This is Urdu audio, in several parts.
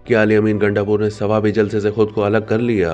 کہ علی امین گنڈاپور نے ثوابی جلسے سے خود کو الگ کر لیا۔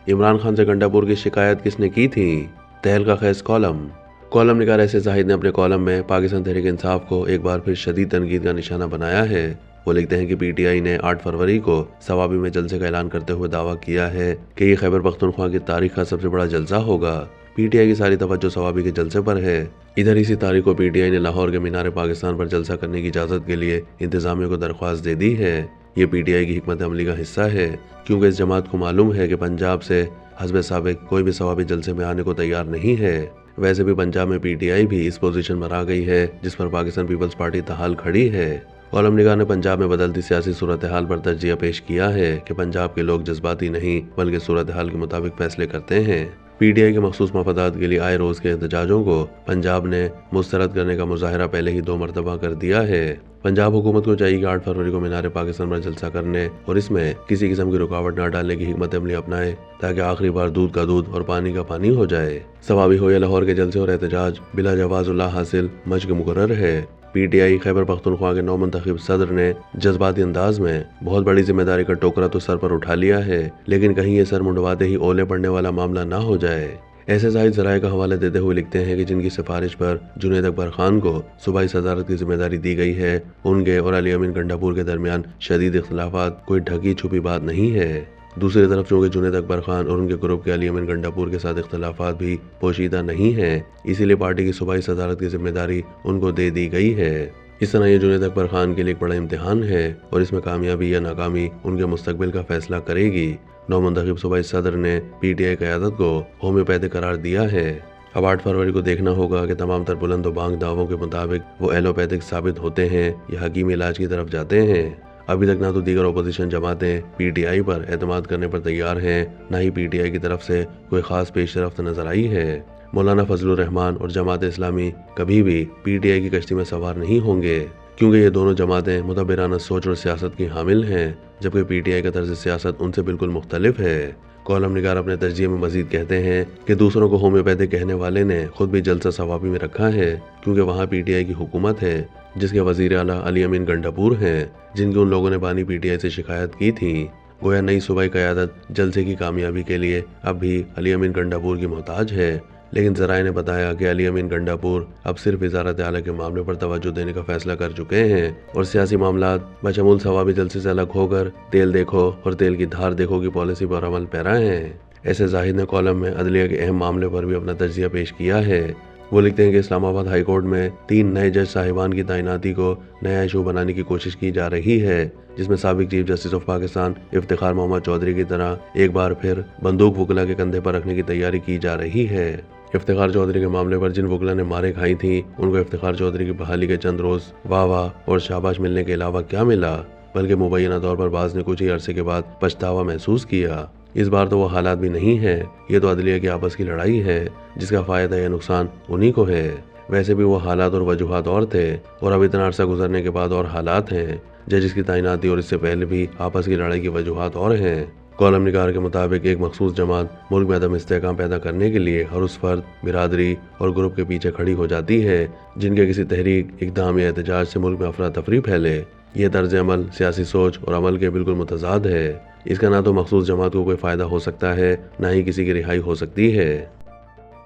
عمران خان سے گنڈاپور کی شکایت کس نے کی تھی؟ تہلکہ خیز کالم نگار ایس زاہد نے اپنے کالم میں پاکستان تحریک انصاف کو ایک بار پھر شدید تنقید کا نشانہ بنایا ہے۔ وہ لکھتے ہیں کہ پی ٹی آئی نے 8 فروری کو ثوابی میں جلسے کا اعلان کرتے ہوئے دعویٰ کیا ہے کہ یہ خیبر پختونخوا کی تاریخ کا سب سے بڑا جلسہ ہوگا۔ پی ٹی آئی کی ساری توجہ ثوابی کے جلسے پر ہے۔ ادھر اسی تاریخ کو پی ٹی آئی نے لاہور کے مینار پاکستان پر جلسہ کرنے کی اجازت کے لیے انتظامیہ کو درخواست دے دی ہے۔ یہ پی ٹی آئی کی حکمت عملی کا حصہ ہے، کیونکہ اس جماعت کو معلوم ہے کہ پنجاب سے حزب سابق کوئی بھی ثوابی جلسے میں آنے کو تیار نہیں ہے۔ ویسے بھی پنجاب میں پی ٹی آئی بھی اس پوزیشن پر آ گئی ہے جس پر پاکستان پیپلز پارٹی تاحال کھڑی ہے۔ کالم نگار نے پنجاب میں بدلتی سیاسی صورتحال پر تجزیہ پیش کیا ہے کہ پنجاب کے لوگ جذباتی نہیں بلکہ صورتحال کے مطابق فیصلے کرتے ہیں۔ پی ٹی آئی کے مخصوص مفادات کے لیے آئے روز کے احتجاجوں کو پنجاب نے مسترد کرنے کا مظاہرہ پہلے ہی 2 مرتبہ کر دیا ہے۔ پنجاب حکومت کو چاہیے کہ 8 فروری کو مینار پاکستان پر جلسہ کرنے اور اس میں کسی قسم کی رکاوٹ نہ ڈالنے کی حکمت عملی اپنائے تاکہ آخری بار دودھ کا دودھ اور پانی کا پانی ہو جائے۔ ثوابی ہو یا لاہور کے جلسے اور احتجاج بلا جواز اللہ حاصل مشق مقرر ہے۔ P T I Khyber Pakhtunkhwa کے نو منتخب صدر نے جذباتی انداز میں بہت بڑی ذمہ داری کا ٹوکرا تو سر پر اٹھا لیا ہے، لیکن کہیں یہ سر منڈواتے ہی اولے پڑنے والا معاملہ نہ ہو جائے۔ ایسے زاہد ذرائع کا حوالہ دیتے ہوئے لکھتے ہیں کہ جن کی سفارش پر جنید اکبر خان کو صوبائی صدارت کی ذمہ داری دی گئی ہے، ان کے اور علی امین گنڈاپور کے درمیان شدید اختلافات کوئی ڈھکی چھپی بات نہیں ہے۔ دوسری طرف چونکہ جنید اکبر خان اور ان کے گروپ کے علی امین گنڈاپور کے ساتھ اختلافات بھی پوشیدہ نہیں ہیں، اسی لیے پارٹی کی صوبائی صدارت کی ذمہ داری ان کو دے دی گئی ہے۔ اس طرح یہ جنید اکبر خان کے لیے ایک بڑا امتحان ہے اور اس میں کامیابی یا ناکامی ان کے مستقبل کا فیصلہ کرے گی۔ نو منتخب صوبائی صدر نے پی ٹی آئی قیادت کو ہومیوپیتھک قرار دیا ہے۔ اب 8 فروری کو دیکھنا ہوگا کہ تمام تر بلند و بانگ دعووں کے مطابق وہ ایلوپیتھک ثابت ہوتے ہیں یا حکیمی علاج کی طرف جاتے ہیں۔ ابھی تک نہ تو دیگر اپوزیشن جماعتیں پی ٹی آئی پر اعتماد کرنے پر تیار ہیں، نہ ہی پی ٹی آئی کی طرف سے کوئی خاص پیش رفت نظر آئی ہے۔ مولانا فضل الرحمان اور جماعت اسلامی کبھی بھی پی ٹی آئی کی کشتی میں سوار نہیں ہوں گے، کیونکہ یہ دونوں جماعتیں مدبرانہ سوچ اور سیاست کی حامل ہیں، جبکہ پی ٹی آئی کا طرز سیاست ان سے بالکل مختلف ہے۔ کالم نگار اپنے تجزیے میں مزید کہتے ہیں کہ دوسروں کو ہومیوپیتھک کہنے والے نے خود بھی جلسہ ثوابی میں رکھا ہے، کیونکہ وہاں پی ٹی آئی کی حکومت ہے جس کے وزیر اعلیٰ علی امین گنڈاپور ہیں، جن کی ان لوگوں نے بانی پی ٹی آئی سے شکایت کی تھی۔ گویا نئی صوبائی قیادت جلسے کی کامیابی کے لیے اب بھی علی امین گنڈاپور کی محتاج ہے، لیکن ذرائع نے بتایا کہ علی امین گنڈاپور اب صرف وزارت اعلیٰ کے معاملے پر توجہ دینے کا فیصلہ کر چکے ہیں اور سیاسی معاملات بشمول ثوابی جلسے سے الگ ہو کر تیل دیکھو اور تیل کی دھار دیکھو کی پالیسی پر عمل پیرا ہیں۔ ایسے زاہد نے کالم میں عدلیہ کے اہم معاملے پر بھی اپنا تجزیہ پیش کیا ہے۔ وہ لکھتے ہیں کہ اسلام آباد ہائی کورٹ میں 3 نئے جج صاحبان کی تعیناتی کو نیا ایشو بنانے کی کوشش کی جا رہی ہے، جس میں سابق chief justice of Pakistan Iftikhar Muhammad Chaudhry کی طرح ایک بار پھر بندوق وکلا کے کندھے پر رکھنے کی تیاری کی جا رہی ہے۔ افتخار چودھری کے معاملے پر جن وکلا نے مارے کھائی تھیں، ان کو افتخار چودھری کی بحالی کے چند روز واہ واہ اور شاباش ملنے کے علاوہ کیا ملا، بلکہ مبینہ طور پر بعض نے کچھ ہی عرصے کے بعد پچھتاوا محسوس کیا۔ اس بار تو وہ حالات بھی نہیں ہے، یہ تو عدلیہ کی آپس کی لڑائی ہے جس کا فائدہ یا نقصان انہی کو ہے۔ ویسے بھی وہ حالات اور وجوہات اور تھے اور اب اتنا عرصہ گزرنے کے بعد اور حالات ہیں۔ ججز کی تعیناتی اور اس سے پہلے بھی آپس کی لڑائی کی وجوہات اور ہیں۔ کالم نگار کے مطابق ایک مخصوص جماعت ملک میں عدم استحکام پیدا کرنے کے لیے ہر اس فرد، برادری اور گروپ کے پیچھے کھڑی ہو جاتی ہے جن کے کسی تحریک، اقدام یا احتجاج سے ملک میں افراتفری پھیلے۔ یہ طرز عمل سیاسی سوچ اور عمل کے بالکل متضاد ہے۔ اس کا نہ تو مخصوص جماعت کو کوئی فائدہ ہو سکتا ہے، نہ ہی کسی کی رہائی ہو سکتی ہے۔